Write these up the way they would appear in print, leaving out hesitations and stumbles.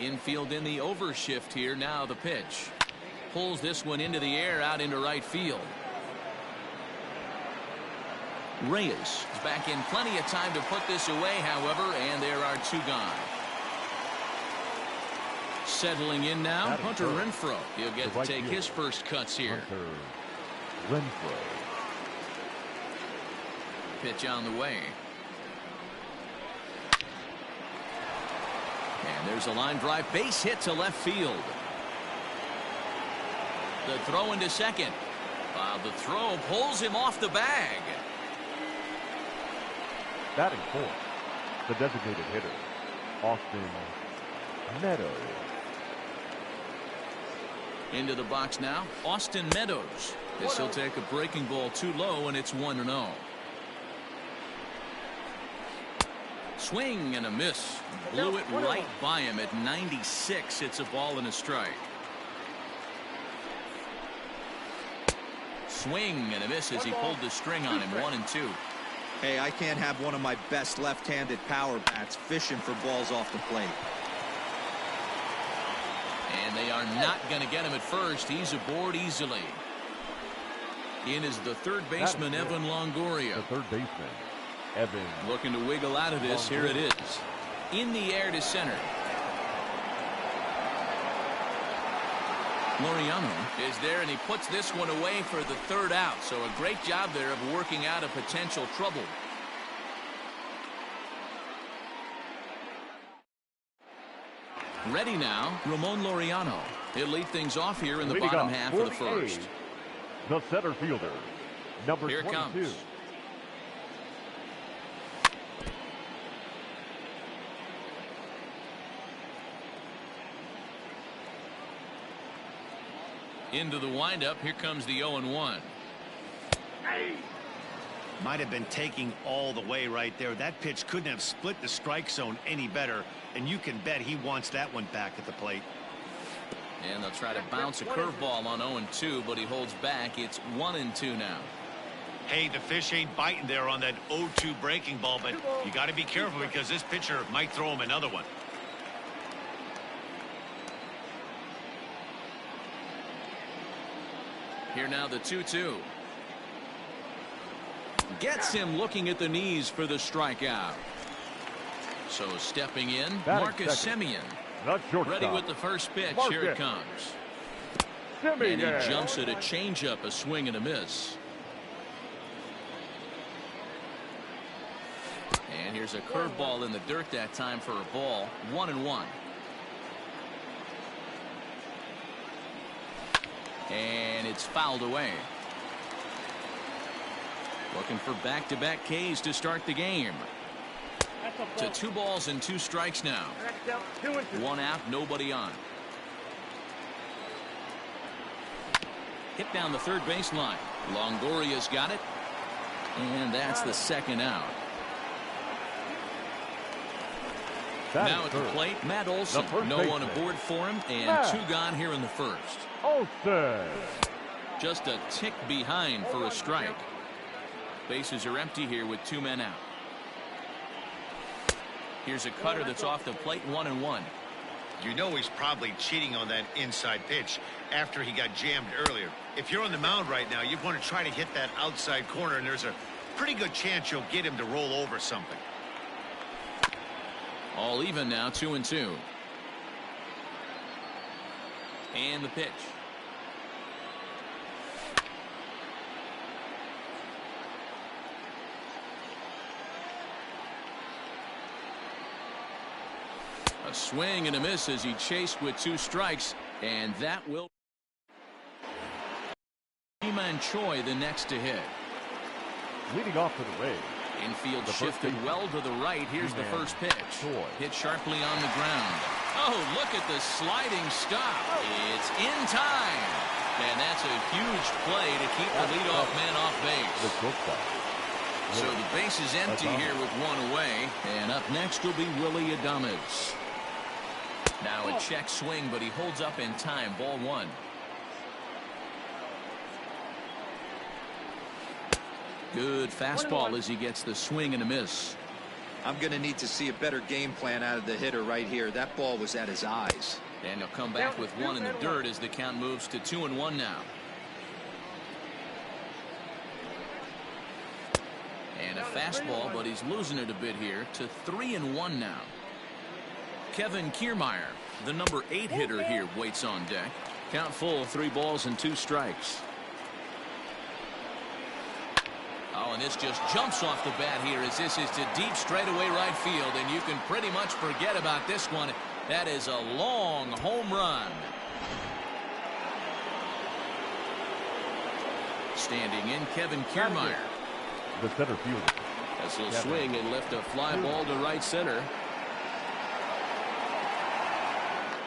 Infield in the overshift here. Now the pitch. Pulls this one into the air out into right field. Reyes is back in plenty of time to put this away, however, and there are two gone. Settling in now, Hunter Renfroe. He'll get to take his first cuts here. Hunter Renfroe. Pitch on the way. And there's a line drive base hit to left field. The throw into second. The throw pulls him off the bag. Batting fourth, the designated hitter, Austin Meadows. Into the box now, Austin Meadows. This will take a breaking ball too low, and it's 1-0. Swing and a miss. Blew it right by him at 96. It's a ball and a strike. Swing and a miss as he pulled the string on him. 1-2. Hey, I can't have one of my best left-handed power bats fishing for balls off the plate. And they are not going to get him at first. He's aboard easily. In is the third baseman, Evan Longoria. The third baseman, Evan. Looking to wiggle out of this. Here it is. In the air to center. Laureano is there, and he puts this one away for the third out. So a great job there of working out a potential trouble. Ready now, Ramon Laureano. He'll lead things off here in the bottom half of the first. The center fielder, number 22. Here it comes. Into the windup. Here comes the 0-1. Might have been taking all the way right there. That pitch couldn't have split the strike zone any better, and you can bet he wants that one back at the plate. And they'll try to bounce a curveball on 0-2, but he holds back. It's 1-2 now. Hey, the fish ain't biting there on that 0-2 breaking ball, but you got to be careful because this pitcher might throw him another one. Here now the 2-2. Gets him looking at the knees for the strikeout. So stepping in, Marcus Semien. Ready with the first pitch. Here it comes. And he jumps at a changeup, a swing and a miss. And here's a curveball in the dirt that time for a ball. 1-1. And it's fouled away. Looking for back-to-back Ks to start the game. To 2 balls and 2 strikes now. 1 out, nobody on. Hit down the third baseline. Longoria's got it. And that's the second out. Now at the plate, Matt Olson. No one aboard for him, and 2 gone here in the first. Olson. Just a tick behind for a strike. Bases are empty here with 2 men out. Here's a cutter that's off the plate. 1-1. You know he's probably cheating on that inside pitch after he got jammed earlier. If you're on the mound right now, you want to try to hit that outside corner, and there's a pretty good chance you'll get him to roll over something. All even now, 2-2. And the pitch. A swing and a miss as he chased with 2 strikes, and that will. Ji-Man Choi the next to hit. Leading off to the Rays. Infield shifted well to the right. Here's the first pitch. Hit sharply on the ground. Oh, look at the sliding stop. It's in time. And that's a huge play to keep the leadoff man off base. So the base is empty here with 1 away. And up next will be Willy Adames. Now a check swing, but he holds up in time. Ball 1. Good fastball as he gets the swing and a miss. I'm going to need to see a better game plan out of the hitter right here. That ball was at his eyes. And he'll come back with one in the dirt as the count moves to 2-1 now. And a fastball, but he's losing it a bit here to 3-1 now. Kevin Kiermaier, the number 8 hitter here, waits on deck. Count full, 3 balls and 2 strikes. Oh, and this just jumps off the bat here as this is to deep straightaway right field, and you can pretty much forget about this one. That is a long home run. Standing in, Kevin Kiermaier. The center fielder. As he'll swing and lift a fly ball to right center.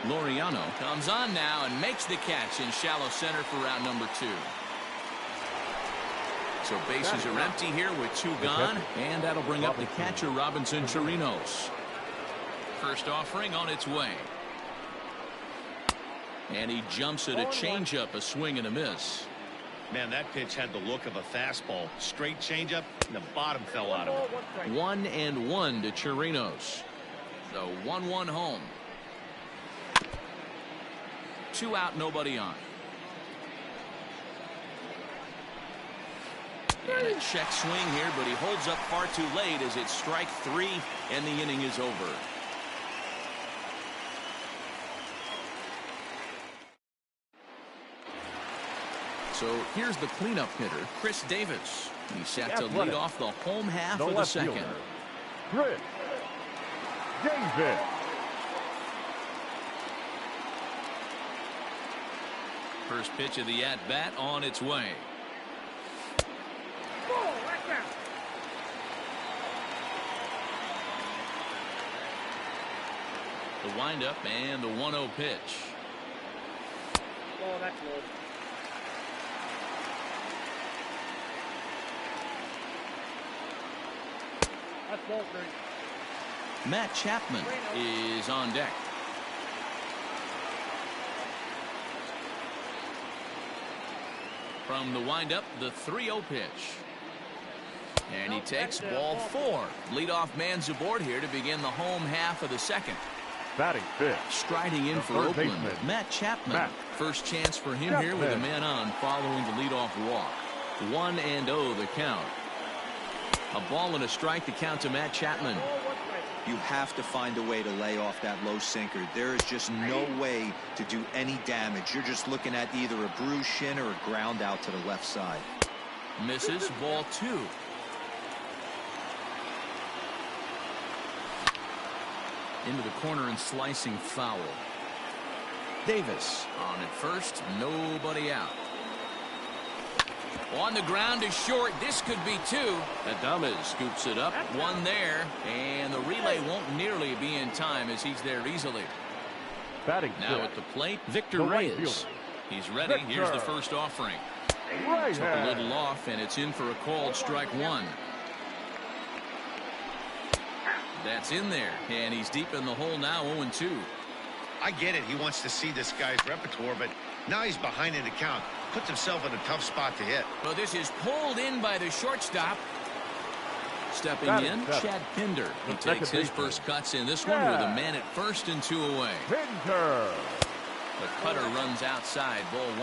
Laureano comes on now and makes the catch in shallow center for round number 2. So bases are empty here with 2 gone, and that'll bring up the catcher Robinson Chirinos. First offering on its way. And he jumps at a changeup, a swing and a miss. Man, that pitch had the look of a fastball. Straight changeup, and the bottom fell out of it. 1-1 to Chirinos. So 1-1 home. 2 out, nobody on. And a check swing here, but he holds up far too late as it's strike 3, and the inning is over. So here's the cleanup hitter, Chris Davis. He's set to lead off the home half of the second. Chris Davis. First pitch of the at-bat on its way. The windup and the 1-0 pitch. Oh, that's low. That's ball 3. Matt Chapman is on deck. From the windup, the 3-0 pitch. And he takes ball 4. Leadoff man's aboard here to begin the home half of the second. Batting fifth. Striding in for Oakland, Matt Chapman. First chance for him here with a man on following the leadoff walk. 1-0 the count. A ball and a strike to count to Matt Chapman. You have to find a way to lay off that low sinker. There is just no way to do any damage. You're just looking at either a bruised shin or a ground out to the left side. Misses, ball 2. Into the corner and slicing foul. Davis on at first, nobody out. On the ground is short. This could be 2. Adames scoops it up. 1 there, and the relay won't nearly be in time as he's there easily. Batting now at the plate, Victor Reyes. He's ready. Here's the first offering. Took a little off, and it's in for a called strike 1. That's in there, and he's deep in the hole now, 0-2. I get it. He wants to see this guy's repertoire, but now he's behind in the count. Puts himself in a tough spot to hit. Well, this is pulled in by the shortstop. Stepping in, Chad Pinder. He takes his first cuts in this one with a man at first and 2 away. Pinder. The cutter runs outside, ball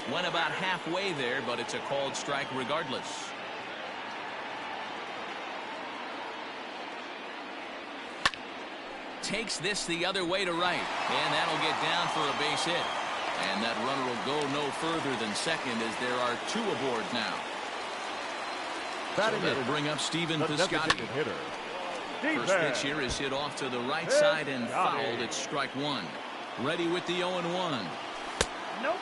1. Went about halfway there, but it's a called strike regardless. Takes this the other way to right, and that'll get down for a base hit. And that runner will go no further than second as there are 2 aboard now. So that'll bring up Stephen Piscotty. First pitch here is hit off to the right side and fouled. It's strike 1. Ready with the 0-1. Nope.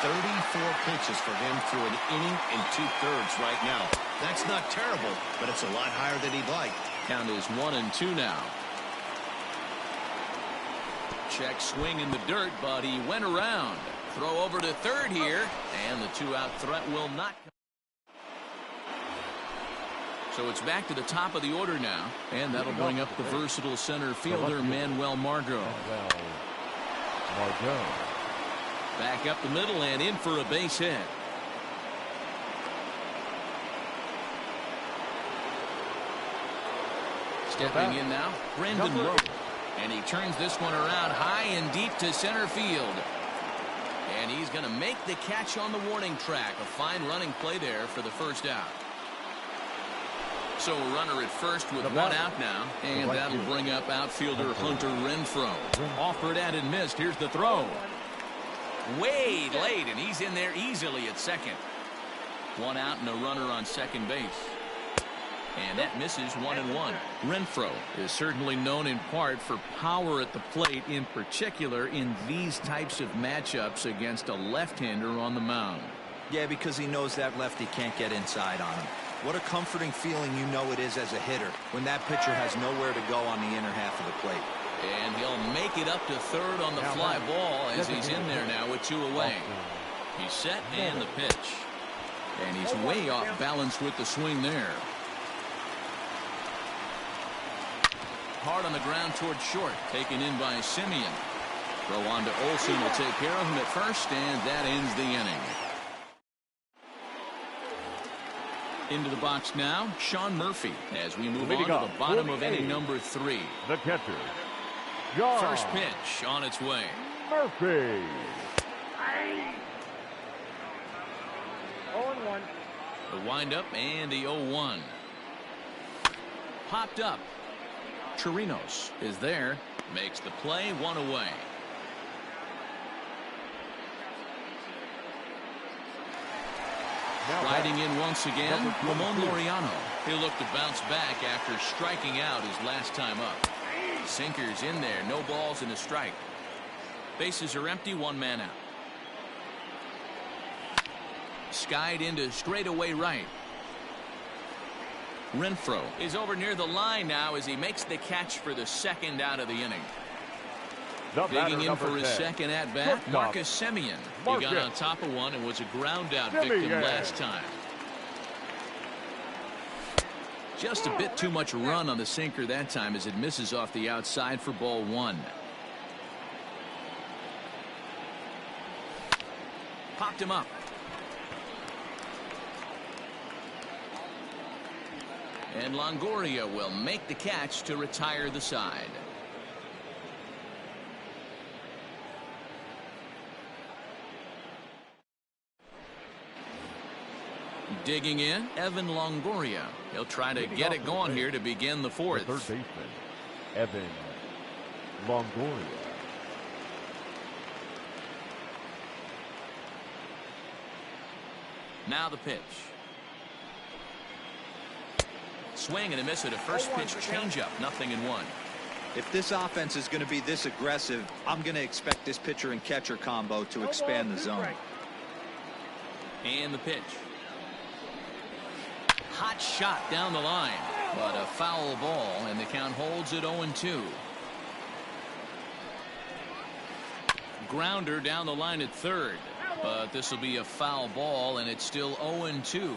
34 pitches for him through an inning and 2/3 right now. That's not terrible, but it's a lot higher than he'd like. Count is 1-2 now. Check swing in the dirt, but he went around. Throw over to third here, and the 2-out threat will not come. So it's back to the top of the order now, and that'll bring up the versatile center fielder Manuel Margot. Back up the middle and in for a base hit. Stepping in now, Brendan Lowe. And he turns this one around high and deep to center field. And he's going to make the catch on the warning track. A fine running play there for the first out. So a runner at first with one out now. And that'll bring up outfielder Hunter Renfroe. Offered and missed. Here's the throw. Way late, and he's in there easily at second. One out and a runner on second base. And that misses 1-1. Renfroe is certainly known in part for power at the plate, in particular in these types of matchups against a left-hander on the mound. Yeah, because he knows that lefty can't get inside on him. What a comforting feeling you know it is as a hitter when that pitcher has nowhere to go on the inner half of the plate. And he'll make it up to third on the fly ball as he's in there now with two away. He's set and the pitch. And he's way off balance with the swing there. Hard on the ground toward short. Taken in by Simeon. Throw on to Olsen will take care of him at first, and that ends the inning. Into the box now, Sean Murphy, as we move on to the bottom of inning number 3. The catcher, First pitch on its way. Murphy. 0-1. The windup and the 0-1. Popped up. Chirinos is there. Makes the play, one away. Riding in once again, Ramon Laureano. He'll look to bounce back after striking out his last time up. Sinkers in there, no balls and a strike. Bases are empty, one man out. Skied into straightaway right. Renfroe is over near the line now as he makes the catch for the second out of the inning. Digging in for his second at bat, Marcus Simeon. He got on top of one and was a ground out victim last time. Just a bit too much run on the sinker that time as it misses off the outside for ball one. Popped him up. And Longoria will make the catch to retire the side. Digging in, Evan Longoria. He'll try to get it going here to begin the fourth. Third baseman, Evan Longoria. Now the pitch. Swing and a miss at a first pitch changeup. 0-1. If this offense is going to be this aggressive, I'm going to expect this pitcher and catcher combo to expand the zone. And the pitch. Hot shot down the line, but a foul ball, and the count holds at 0-2. Grounder down the line at third, but this will be a foul ball, and it's still 0-2.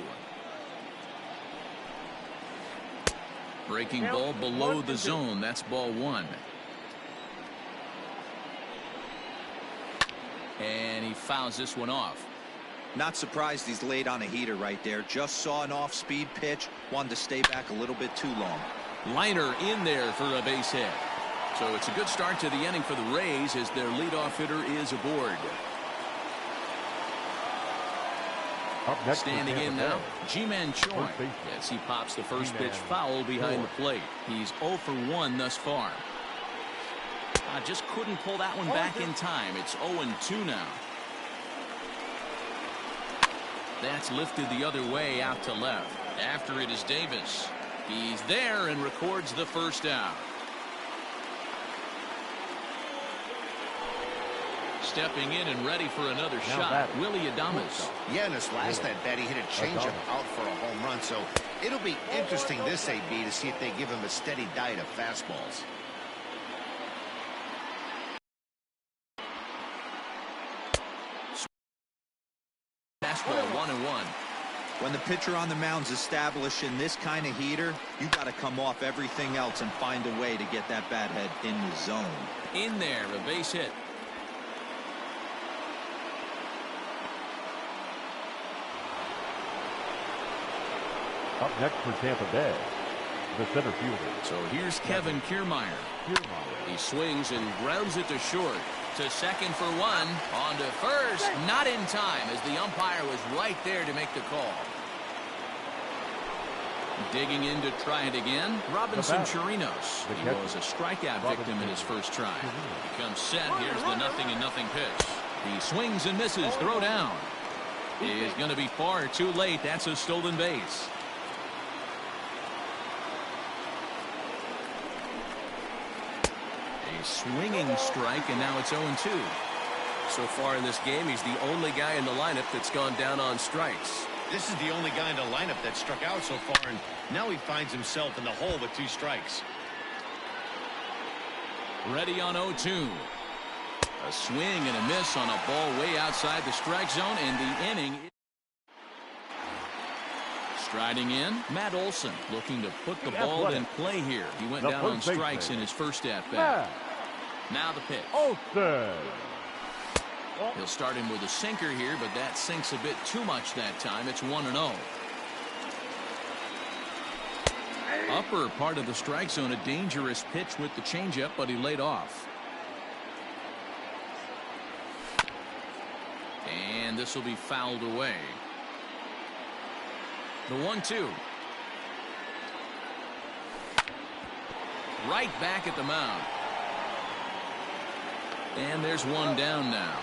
Breaking ball below the zone. That's ball one. And he fouls this one off. Not surprised he's laid on a heater right there. Just saw an off-speed pitch. Wanted to stay back a little bit too long. Liner in there for a base hit. So it's a good start to the inning for the Rays as their leadoff hitter is aboard. Standing in now, Ji-Man Choi, as he pops the first pitch foul behind the plate. He's 0 for 1 thus far. Just couldn't pull that one back in time. It's 0-2 now. That's lifted the other way out to left. After it is Davis. He's there and records the first out. Stepping in and ready for another shot, Willie Adames. Yeah, in his last at bat, he hit a changeup out for a home run. So it'll be interesting this AB to see if they give him a steady diet of fastballs. Fastball 1-1. When the pitcher on the mound's established in this kind of heater, you got to come off everything else and find a way to get that bat head in the zone. In there, a base hit. Up next for Tampa Bay, the center fielder. So here's Kevin Kiermaier. He swings and grounds it to short. To second for one. On to first. Not in time, as the umpire was right there to make the call. Digging in to try it again, Robinson Chirinos. He was a strikeout victim in his first try. He comes set. Here's the 0-0 pitch. He swings and misses. Throw down. Is going to be far too late. That's a stolen base. A swinging strike, and now it's 0-2. So far in this game, he's the only guy in the lineup that's gone down on strikes. This is the only guy in the lineup that struck out so far, and now he finds himself in the hole with 2 strikes. Ready on 0-2. A swing and a miss on a ball way outside the strike zone, and the inning. Striding in, Matt Olson looking to put the ball in play here. He went down on strikes in his first at-bat. Now the pitch. Olson. He'll start him with a sinker here, but that sinks a bit too much that time. It's 1-0. Upper part of the strike zone, a dangerous pitch with the changeup, but he laid off. And this will be fouled away. The 1-2. Right back at the mound. And there's one down now.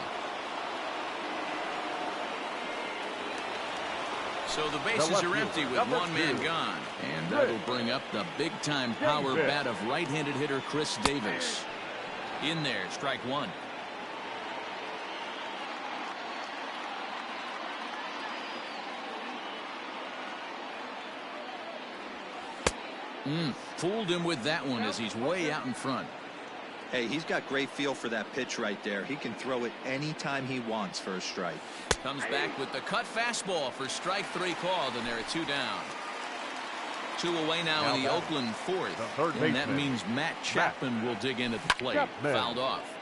So the bases are empty with one man gone. And that'll bring up the big-time power bat of right-handed hitter Chris Davis. In there, strike one. Fooled him with that one as he's way out in front. Hey, he's got great feel for that pitch right there. He can throw it anytime he wants for a strike. Comes back with the cut fastball for strike 3 called, and they're at 2 down. 2 away now in the Oakland fourth. And that means Matt Chapman will dig in at the plate. Fouled off.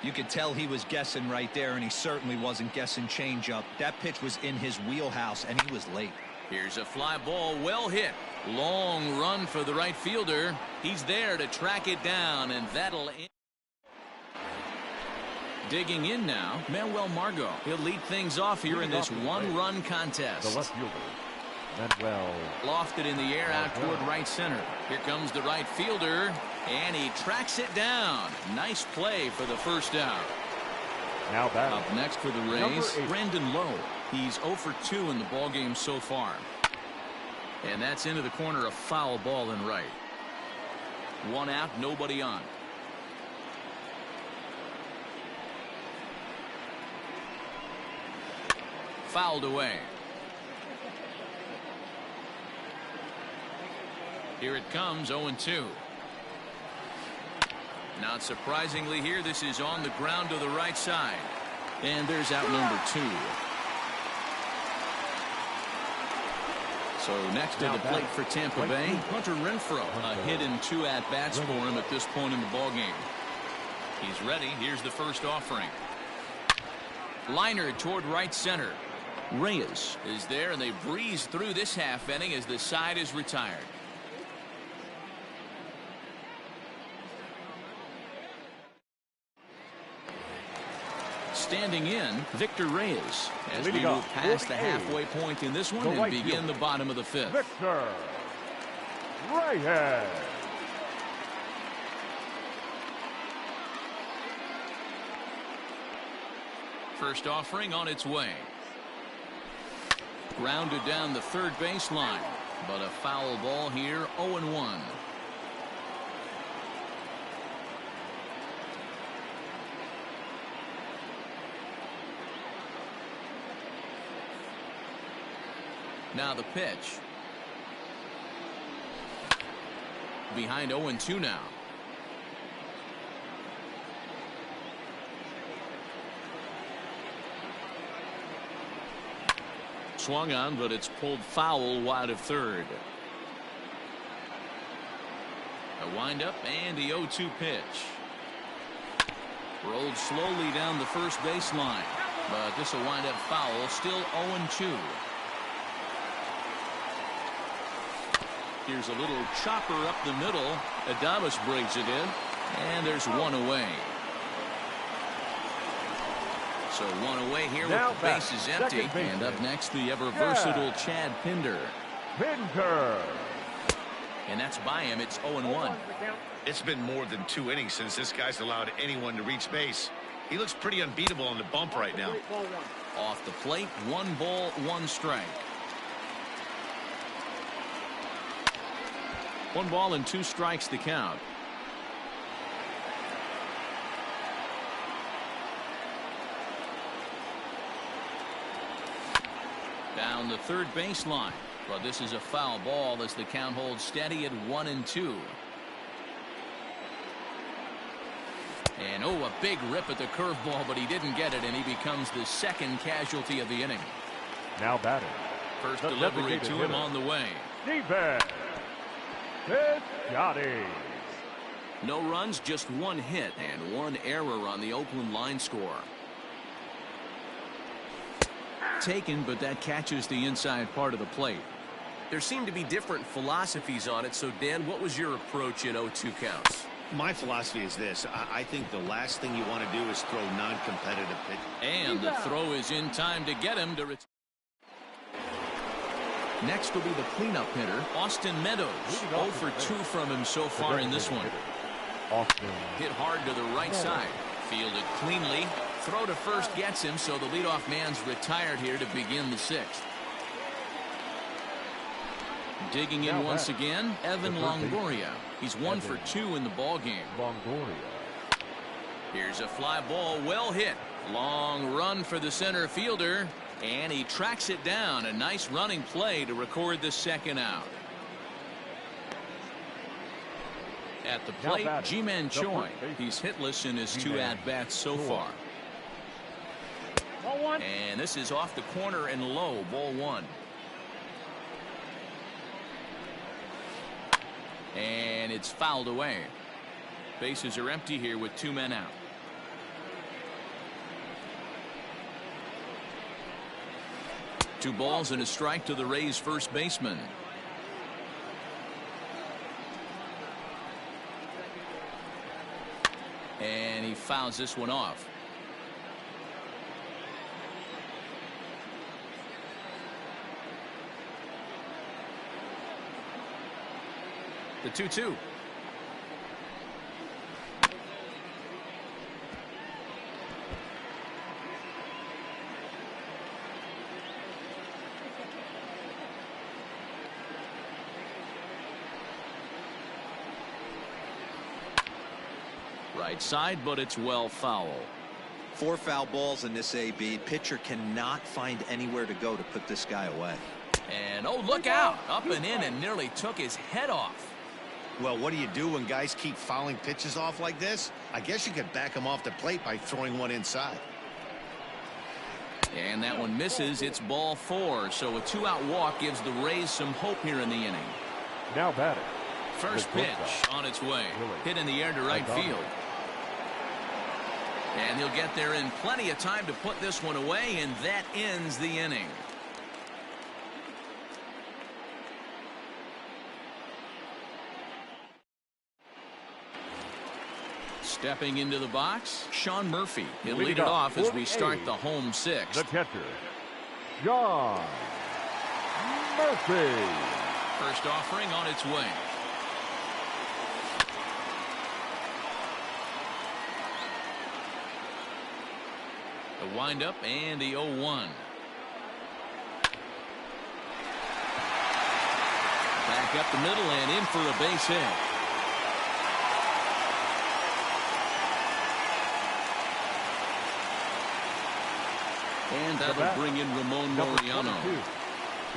You could tell he was guessing right there, and he certainly wasn't guessing changeup. That pitch was in his wheelhouse, and he was late. Here's a fly ball, well hit. Long run for the right fielder. He's there to track it down, and that'll end. Digging in now, Manuel Margot. He'll lead things off here in this one-run contest. The left fielder, Manuel. Lofted in the air out toward right center. Here comes the right fielder, and he tracks it down. Nice play for the first out. Now back. Up next for the Rays, Brandon Lowe. He's 0 for 2 in the ballgame so far. And that's into the corner, a foul ball in right. 1 out, nobody on. Fouled away. Here it comes, 0-2. Not surprisingly here, this is on the ground to the right side. And there's out number 2. So next to the plate for Tampa Bay, Hunter Renfroe. A hit and 2 at-bats for him at this point in the ballgame. He's ready. Here's the first offering. Liner toward right center. Reyes is there, and they breeze through this half inning as the side is retired. Standing in, Victor Reyes, as we move past the halfway point in this one and begin the bottom of the 5th. Victor Reyes. First offering on its way. Grounded down the third baseline, but a foul ball here, 0-1. Now the pitch. Behind 0-2 now. Swung on, but it's pulled foul wide of third. A windup and the 0-2 pitch. Rolled slowly down the first baseline, but this will wind up foul, still 0-2. Here's a little chopper up the middle. Adames brings it in, and there's one away. So one away here Now with the bases empty. And up next, the ever-versatile Chad Pinder. And that's by him. It's 0-1. It's been more than 2 innings since this guy's allowed anyone to reach base. He looks pretty unbeatable on the bump right now. Off the plate, 1 ball, 1 strike. 1 ball and 2 strikes to count. Down the third baseline. But this is a foul ball as the count holds steady at 1-2. And oh, a big rip at the curveball, but he didn't get it, and he becomes the second casualty of the inning. Now batting. First delivery to him on the way. Defense. Johnny. No runs, just 1 hit and 1 error on the Oakland line score. Taken, but that catches the inside part of the plate. There seem to be different philosophies on it. So, Dan, what was your approach in 0-2 counts? My philosophy is this. I think the last thing you want to do is throw non-competitive pitch. And the throw is in time to get him to return. Next will be the cleanup hitter, Austin Meadows. 0 for 2 from him so far in this one. Austin. Hit hard to the right side. Fielded cleanly. Throw to first gets him, so the leadoff man's retired here to begin the 6th. Digging in once again, Evan Longoria. He's 1 for 2 in the ball game. Longoria. Here's a fly ball, well hit. Long run for the center fielder, and he tracks it down. A nice running play to record the second out. At the plate, Ji-Man Choi. He's hitless in his 2 at-bats so far. And this is off the corner and low, ball 1. And it's fouled away. Bases are empty here with 2 men out. Two balls and a strike to the Rays' first baseman. And he fouls this one off. The 2-2. Right side, but it's well foul. 4 foul balls in this AB. Pitcher cannot find anywhere to go to put this guy away. And oh, look out. Up and in and nearly took his head off. Well, what do you do when guys keep fouling pitches off like this? I guess you could back them off the plate by throwing one inside. And that one misses. It's ball 4. So a 2-out walk gives the Rays some hope here in the inning. Now batting. First pitch on its way. Hit in the air to right field. And he'll get there in plenty of time to put this one away, and that ends the inning. Stepping into the box, Sean Murphy. He'll lead it off as we start the home 6th. The catcher, John Murphy. First offering on its way. The windup and the 0-1. Back up the middle and in for a base hit. And that'll bring in Ramon Laureano.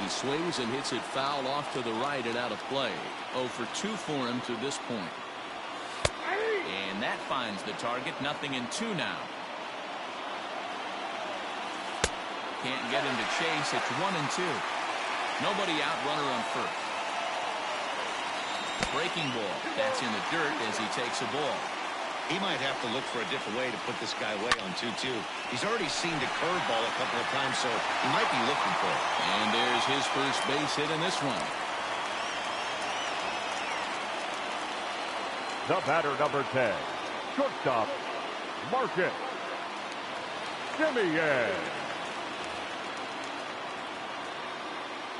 He swings and hits it foul off to the right and out of play. 0 for 2 for him to this point. And that finds the target. 0-2 now. Can't get him to chase. It's 1-2. Nobody out, runner on first. Breaking ball. That's in the dirt as he takes a ball. He might have to look for a different way to put this guy away on 2-2. He's already seen the curveball a couple of times, so he might be looking for it. And there's his first base hit in this one. The batter, number 10. Shortstop, Marcus Semien.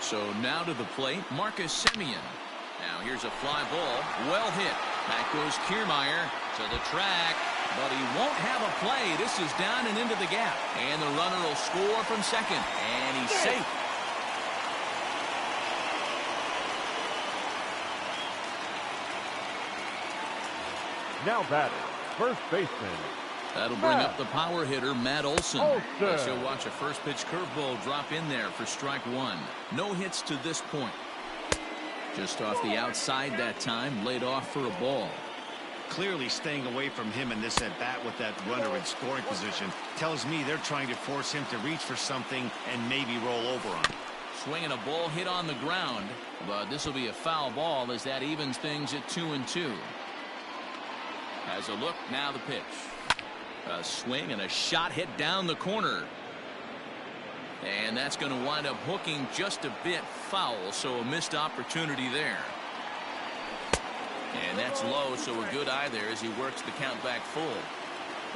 So now to the plate, Marcus Semien. Now here's a fly ball, well hit. Back goes Kiermaier to the track, but he won't have a play. This is down and into the gap, and the runner will score from second, and he's safe. Now batting, first baseman. That'll bring up the power hitter, Matt Olson. As he'll watch a first pitch curveball drop in there for strike one. No hits to this point. Just off the outside that time, laid off for a ball. Clearly staying away from him in this at-bat with that runner in scoring position tells me they're trying to force him to reach for something and maybe roll over on him. Swinging a ball hit on the ground, but this will be a foul ball as that evens things at 2-2. Has a look, now the pitch. A swing and a shot hit down the corner. And that's going to wind up hooking just a bit foul, so a missed opportunity there. And that's low, so a good eye there as he works the count back full.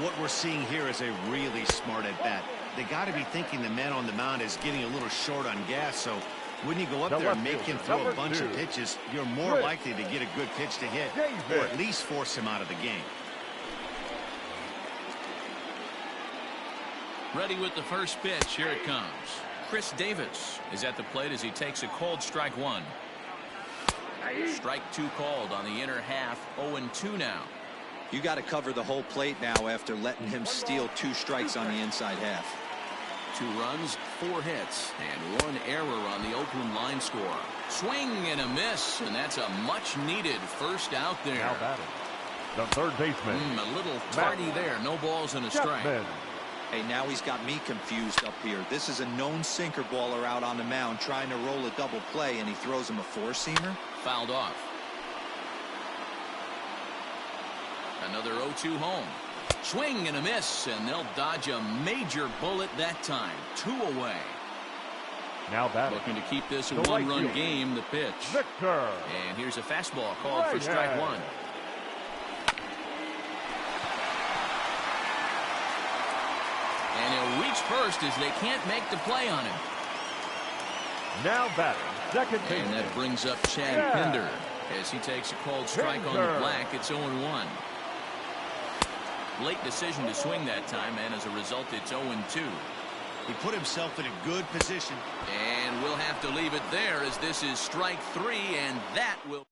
What we're seeing here is a really smart at-bat. They got to be thinking the man on the mound is getting a little short on gas, so when you go up there and make him throw a bunch of pitches, you're more likely to get a good pitch to hit, or at least force him out of the game. Ready with the first pitch. Here it comes. Chris Davis is at the plate as he takes a called strike one. Strike two called on the inner half. 0-2 now. You got to cover the whole plate now after letting him steal 2 strikes on the inside half. 2 runs, 4 hits, and 1 error on the Oakland line score. Swing and a miss, and that's a much-needed first out there. Now batting, the third baseman. A little tardy there. No balls and a strike. Hey, now he's got me confused up here. This is a known sinker baller out on the mound trying to roll a double play, and he throws him a 4-seamer. Fouled off. Another 0-2 home. Swing and a miss, and they'll dodge a major bullet that time. 2 away. Now batting. Looking to keep this a 1-run game, the pitch. Victor. And here's a fastball called for strike one. And he'll reach first as they can't make the play on him. Now batting, second baseman. And that brings up Chad Pinder as he takes a called strike on the black. It's 0-1. Late decision to swing that time, and as a result, it's 0-2. He put himself in a good position. And we'll have to leave it there as this is strike 3, and that will.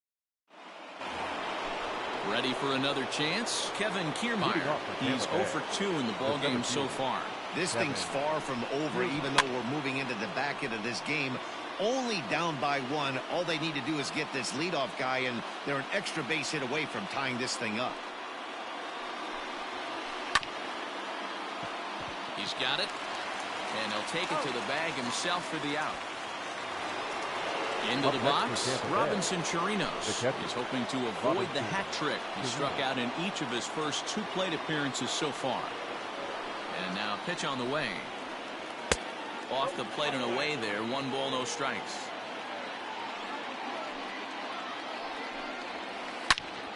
Ready for another chance? Kevin Kiermaier. He's 0 for 2 in the ballgame so far. This thing's far from over, even though we're moving into the back end of this game. Only down by 1. All they need to do is get this leadoff guy, and they're an extra base hit away from tying this thing up. He's got it, and he'll take it to the bag himself for the out. Into the box, Robinson Chirinos is hoping to avoid the hat trick. He struck out in each of his first 2 plate appearances so far. And now pitch on the way. Off the plate and away there. 1 ball, no strikes.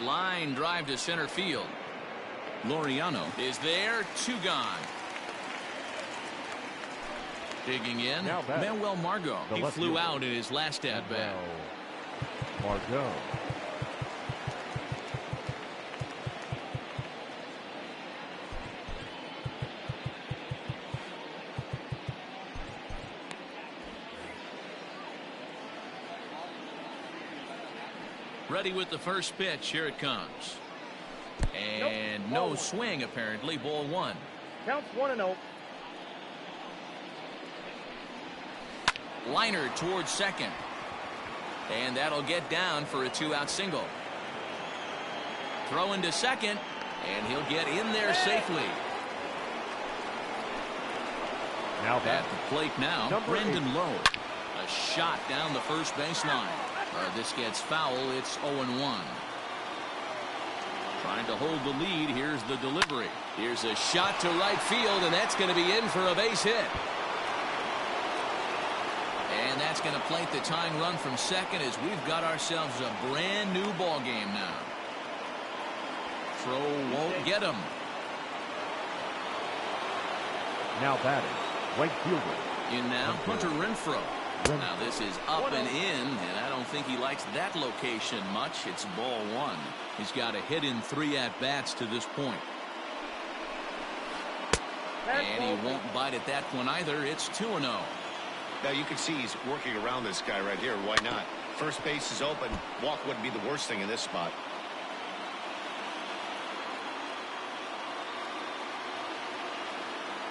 Line drive to center field. Laureano is there. 2 gone. Digging in, Manuel Margot. He flew out in his last at-bat. Margot. Ready with the first pitch. Here it comes. And no swing, apparently. Ball 1. Counts 1-0. Liner towards second. And that'll get down for a 2-out single. Throw into second. And he'll get in there safely. Now at the plate now, Brendan Lowe. A shot down the first baseline. This gets foul. It's 0-1. Trying to hold the lead. Here's the delivery. Here's a shot to right field, and that's going to be in for a base hit. And that's going to plate the tying run from second as we've got ourselves a brand new ball game now. Throw won't get him. Now batting, right fielder. In now, Hunter Renfroe. Now this is up and in, and I don't think he likes that location much. It's ball one. He's got a hit in 3 at-bats to this point. And he won't bite at that one either. It's 2-0. Now you can see he's working around this guy right here. Why not? First base is open. Walk wouldn't be the worst thing in this spot.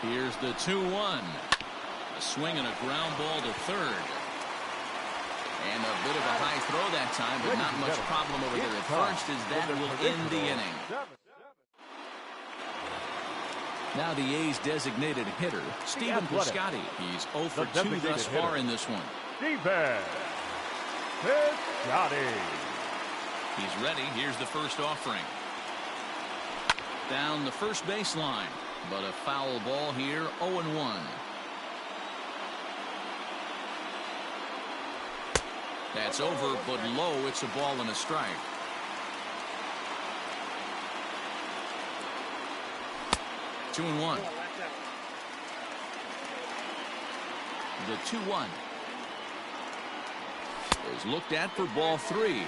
Here's the 2-1. A swing and a ground ball to third. And a bit of a high throw that time, but not much problem over there at first, as that will end the inning. Now the A's designated hitter, Stephen Piscotty. He's 0 for 2 thus far in this one. Stephen Piscotty. He's ready. Here's the first offering. Down the first baseline, but a foul ball here, 0-1. That's over, but low. It's a ball and a strike. Two and one. The 2-1 is looked at for ball 3.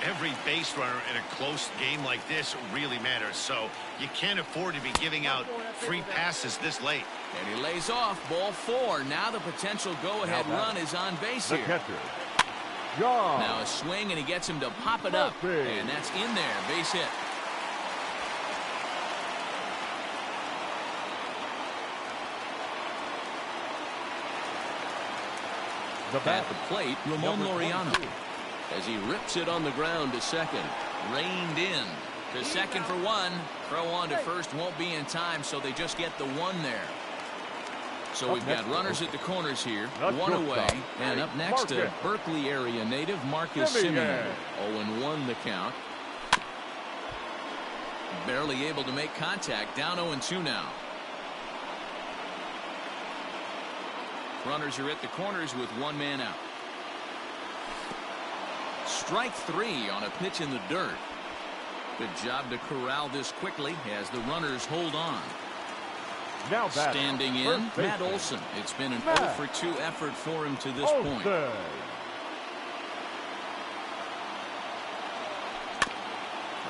Every base runner in a close game like this really matters, so you can't afford to be giving out free passes this late. And he lays off ball 4. Now the potential go-ahead run is on base here. Catcher. Now a swing, and he gets him to pop it up, and that's in there. Base hit. At the plate, Ramon Laureano, as he rips it on the ground to second. Reined in to second for 1. Throw on to first won't be in time, so they just get the 1 there. So we've got runners at the corners here, 1 away, and up next to Berkeley area native Marcus Semien. 0-1 the count. Barely able to make contact. Down 0-2 now. Runners are at the corners with 1 man out. Strike 3 on a pitch in the dirt. Good job to corral this quickly as the runners hold on. Now standing in, Matt Olson. It's been an 0 for 2 effort for him to this point.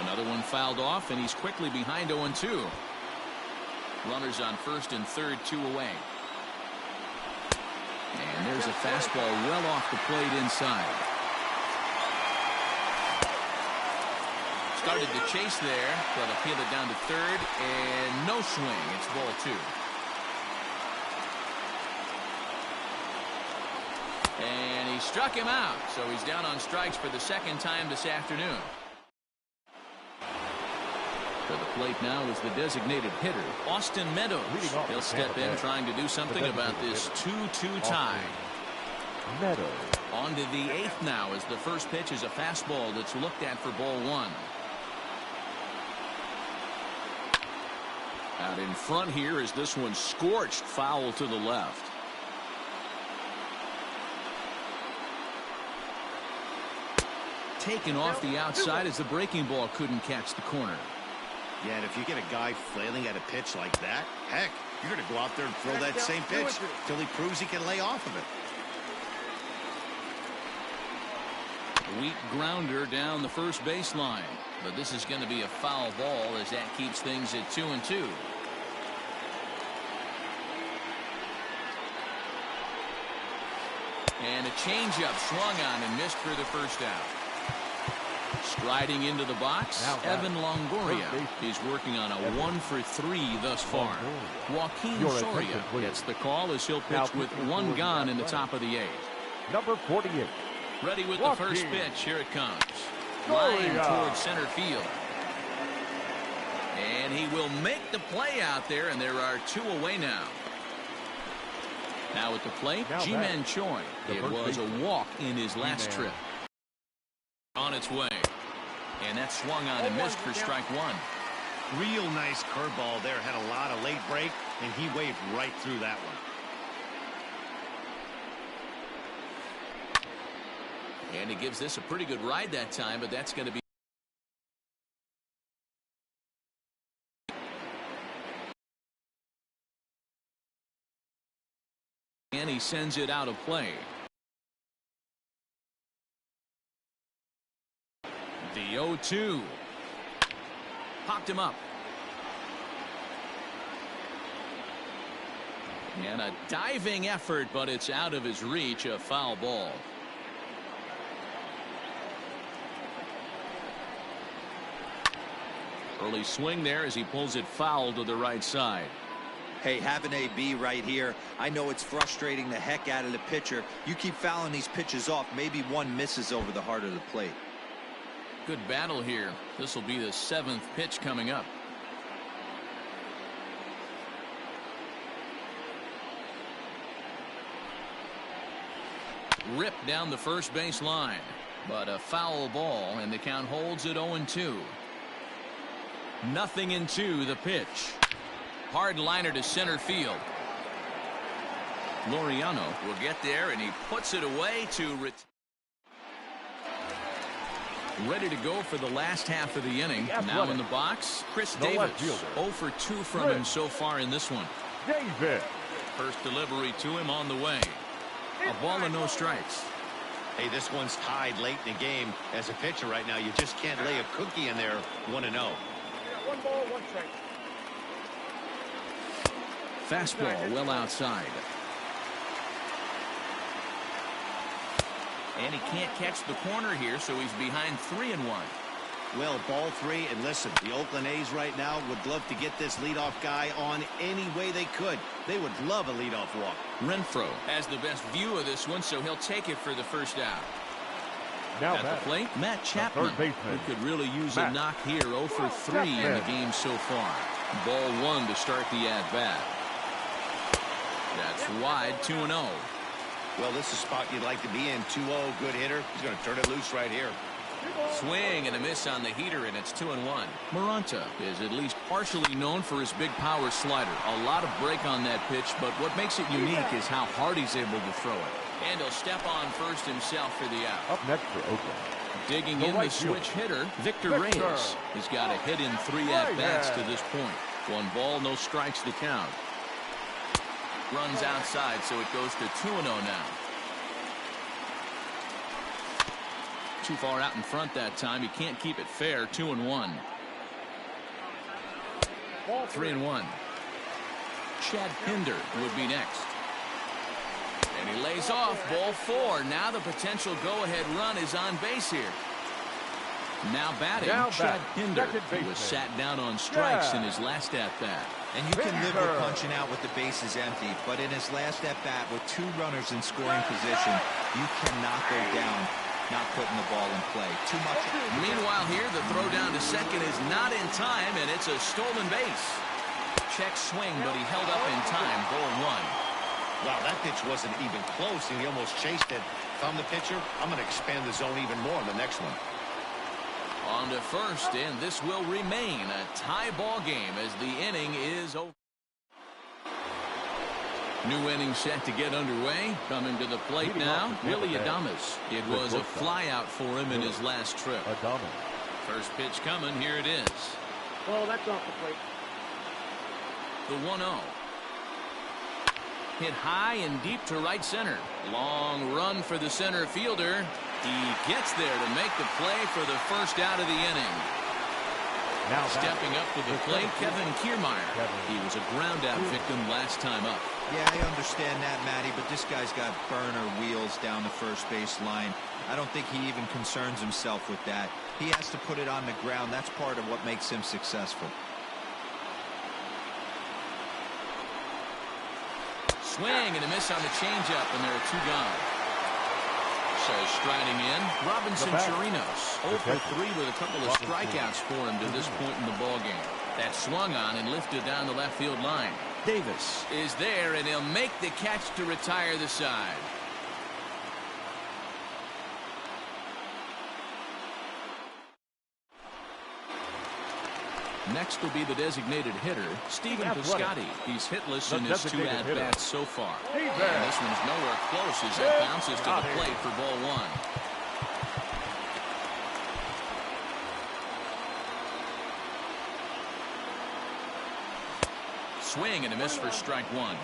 Another one fouled off, and he's quickly behind 0-2. Runners on first and third, 2 away. And there's a fastball well off the plate inside. Started the chase there. They'll appeal it down to third, and no swing. It's ball 2. And he struck him out, so he's down on strikes for the second time this afternoon. To the plate now is the designated hitter, Austin Meadows. He'll step in trying to do something about this 2-2 tie. Meadows. On to the 8th now, as the first pitch is a fastball that's looked at for ball 1. Out in front here is this one scorched foul to the left. Taken off the outside as the breaking ball couldn't catch the corner. Yeah, and if you get a guy flailing at a pitch like that, heck, you're going to go out there and throw that same pitch till he proves he can lay off of it. Weak grounder down the first baseline, but this is going to be a foul ball as that keeps things at 2-2. And a changeup swung on and missed for the first out. Striding into the box, Evan Longoria. He's working on a 1 for 3 thus far. Joaquin Soria gets the call as he'll pitch with 1 gone in the top of the 8th. Number 48. Ready with the first pitch. Here it comes. Line towards center field. And he will make the play out there, and there are 2 away now. Now at the plate, Ji-Man Choi. It was a walk in his last trip. On its way. And that swung on and missed for strike 1. Real nice curveball there. Had a lot of late break, and he waved right through that one. And he gives this a pretty good ride that time, but that's going to be he sends it out of play. The 0-2. Popped him up. And a diving effort, but it's out of his reach, a foul ball. Early swing there as he pulls it foul to the right side. Hey, have an AB right here. I know it's frustrating the heck out of the pitcher. You keep fouling these pitches off, maybe one misses over the heart of the plate. Good battle here. This will be the 7th pitch coming up. Ripped down the first base line, but a foul ball, and the count holds at 0-2. 0-2 the pitch. Hard liner to center field. Laureano will get there, and he puts it away to ready to go for the last half of the inning. Now in the box, Chris Davis. 0 for 2 from him so far in this one. Davis. First delivery to him on the way. A ball and no strikes. Hey, this one's tied late in the game. As a pitcher right now, you just can't lay a cookie in there 1-0. 1 ball, 1 strike. Fastball well outside. And he can't catch the corner here, so he's behind 3-1. Well, ball 3, and listen, the Oakland A's right now would love to get this leadoff guy on any way they could. They would love a leadoff walk. Renfroe has the best view of this one, so he'll take it for the first out. Now At the plate, Matt Chapman, who could really use a knock here. 0 for 3 in the game so far. Ball 1 to start the at-bat. That's wide, 2-0. Well, this is a spot you'd like to be in. 2-0, good hitter. He's going to turn it loose right here. Swing and a miss on the heater, and it's 2-1. Maranta is at least partially known for his big power slider. A lot of break on that pitch, but what makes it unique is how hard he's able to throw it. And he'll step on first himself for the out. Up next for Oakland. Digging in the switch hitter, Victor Reyes. He's got a hit in 3 at-bats to this point. 1 ball, no strikes to count. Runs outside, so it goes to 2-0 now. Too far out in front that time. He can't keep it fair. 2-1. 3-1. Chad Pinder would be next. And he lays off. Ball 4. Now the potential go-ahead run is on base here. Now batting, Chad Pinder, who was sat down on strikes in his last at-bat. And you can live with punching out with the bases empty, but in his last at-bat with 2 runners in scoring position, you cannot go down not putting the ball in play. Too much. Meanwhile here, the throw down to second is not in time, and it's a stolen base. Check swing, but he held up in time. Ball 1. Wow, that pitch wasn't even close, and he almost chased it. If I'm the pitcher, I'm going to expand the zone even more in the next one. On to first, and this will remain a tie ball game as the inning is over. New inning set to get underway. Coming to the plate now, Willie Adames. It was a flyout for him in his last trip. First pitch coming, here it is. Well, that's off the plate. The 1-0. Hit high and deep to right center. Long run for the center fielder. He gets there to make the play for the first out of the inning. Now stepping up to the plate, Kevin Kiermaier. He was a ground-out victim last time up. Yeah, I understand that, Matty, but this guy's got burner wheels down the first base line. I don't think he even concerns himself with that. He has to put it on the ground. That's part of what makes him successful. Swing and a miss on the changeup, and there are 2 gone. So striding in, Robinson Chirinos. 0 for 3 with a couple of strikeouts for him to this point in the ballgame. That swung on and lifted down the left field line. Davis is there, and he'll make the catch to retire the side. Next will be the designated hitter, Stephen Piscotty. He's hitless in his 2 at-bats so far. And this one's nowhere close as it bounces to the plate for ball 1. Swing and a miss for strike 1.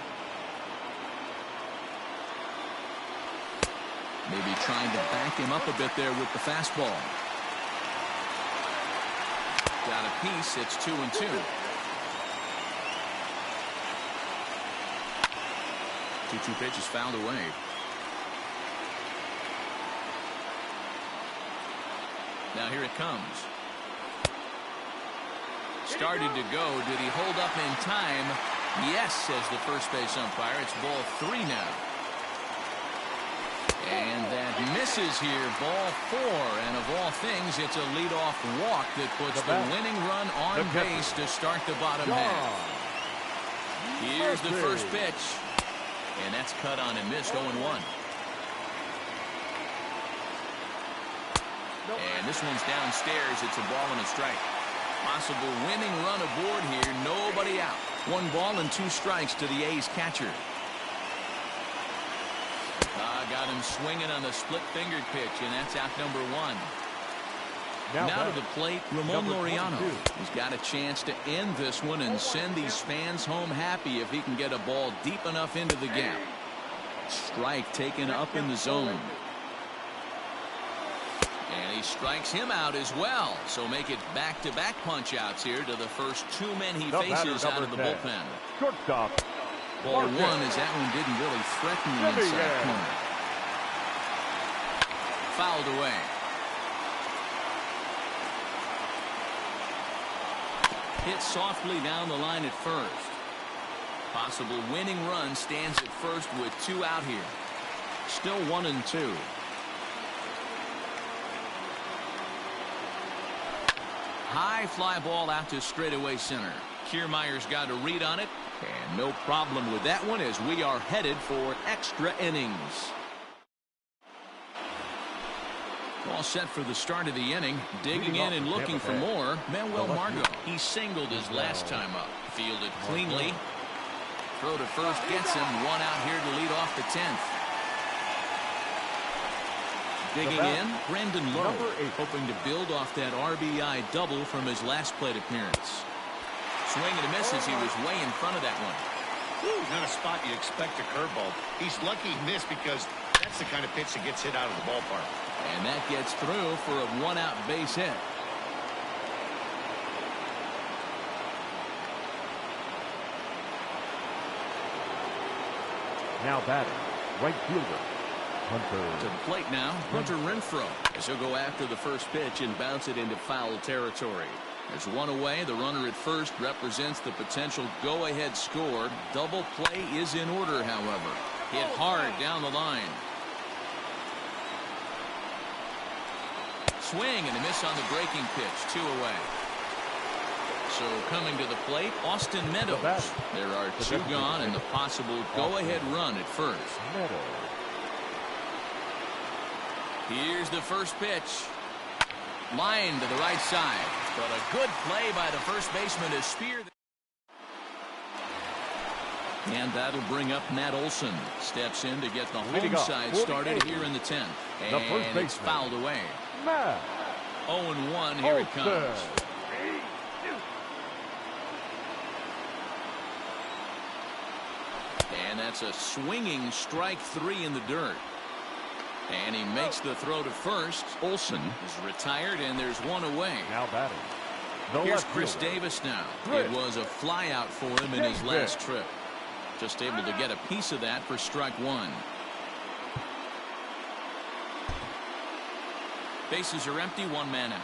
trying to back him up a bit there with the fastball. Got a piece. It's 2-2. 2-2 pitch is fouled away. Now here it comes. Started to go. Did he hold up in time? Yes, says the first base umpire. It's ball 3 now. And that misses here. Ball 4. And of all things, it's a leadoff walk that puts the winning run on base to start the bottom half. Here's the first pitch. And that's cut on and missed. 0-1. And this one's downstairs. It's a ball and a strike. Possible winning run aboard here. Nobody out. 1 ball and 2 strikes to the A's catcher. Got him swinging on the split-fingered pitch, and that's out number 1. Now to the plate, Ramon Laureano. He's got a chance to end this one and send these fans home happy if he can get a ball deep enough into the gap. Strike taken up in the zone. And he strikes him out as well. So make it back-to-back punch-outs here to the first 2 men he faces out of the bullpen. Shortstop. Ball 1 as that one didn't really threaten the inside corner. Fouled away. Hit softly down the line at first. Possible winning run stands at first with 2 out here. Still 1-2. High fly ball out to straightaway center. Kiermaier's got a read on it, and no problem with that one as we are headed for extra innings. All set for the start of the inning. Digging in and looking for more. Manuel Margot. He singled his last time up. Fielded cleanly. Throw to first gets him. 1 out here to lead off the 10th. Digging in, Brendan Lowe, hoping to build off that RBI double from his last plate appearance. Swing and a miss as he was way in front of that one. Not a spot you expect a curveball. He's lucky he missed because that's the kind of pitch that gets hit out of the ballpark. And that gets through for a 1-out base hit. Now batting, right fielder, Hunter. To the plate now, Hunter Renfroe, as he'll go after the first pitch and bounce it into foul territory. There's 1 away. The runner at first represents the potential go-ahead score. Double play is in order, however. Hit hard down the line. Swing and a miss on the breaking pitch. 2 away. So coming to the plate, Austin Meadows. There are 2 gone and the possible go-ahead run at first. Here's the first pitch. Line to the right side. But a good play by the first baseman to spear. And that'll bring up Matt Olson. Steps in to get the home side started here in the 10th. And it's fouled away. 0-1, here it comes. And that's a swinging strike 3 in the dirt. And he makes the throw to first. Olson is retired, and there's 1 away. Now batting. Here's Chris Davis now. It was a fly out for him in his last trip. Just able to get a piece of that for strike 1. Bases are empty, 1 man out.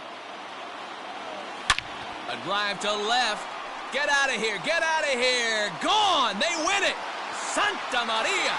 A drive to left. Get out of here. Get out of here. Gone. They win it. Santa Maria.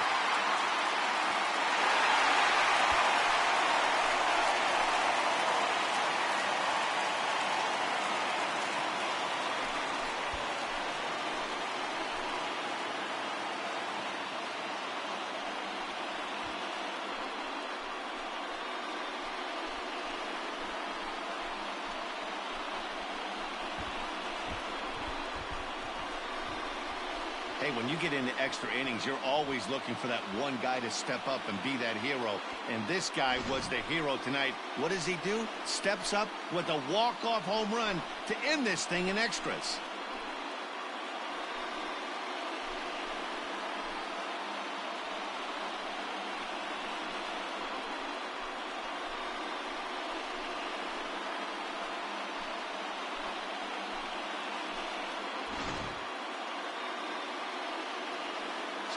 Hey, when you get into extra innings, you're always looking for that one guy to step up and be that hero. And this guy was the hero tonight. What does he do? Steps up with a walk-off home run to end this thing in extras.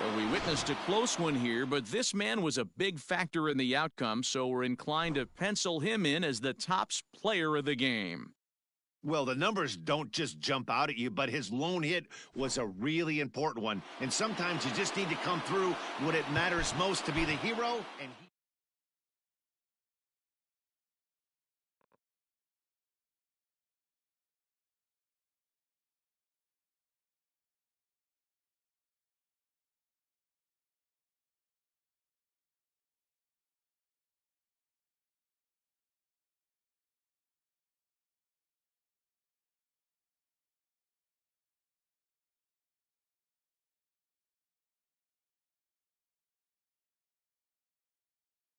So we witnessed a close one here, but this man was a big factor in the outcome, so we're inclined to pencil him in as the top player of the game. Well, the numbers don't just jump out at you, but his lone hit was a really important one. And sometimes you just need to come through when it matters most to be the hero. And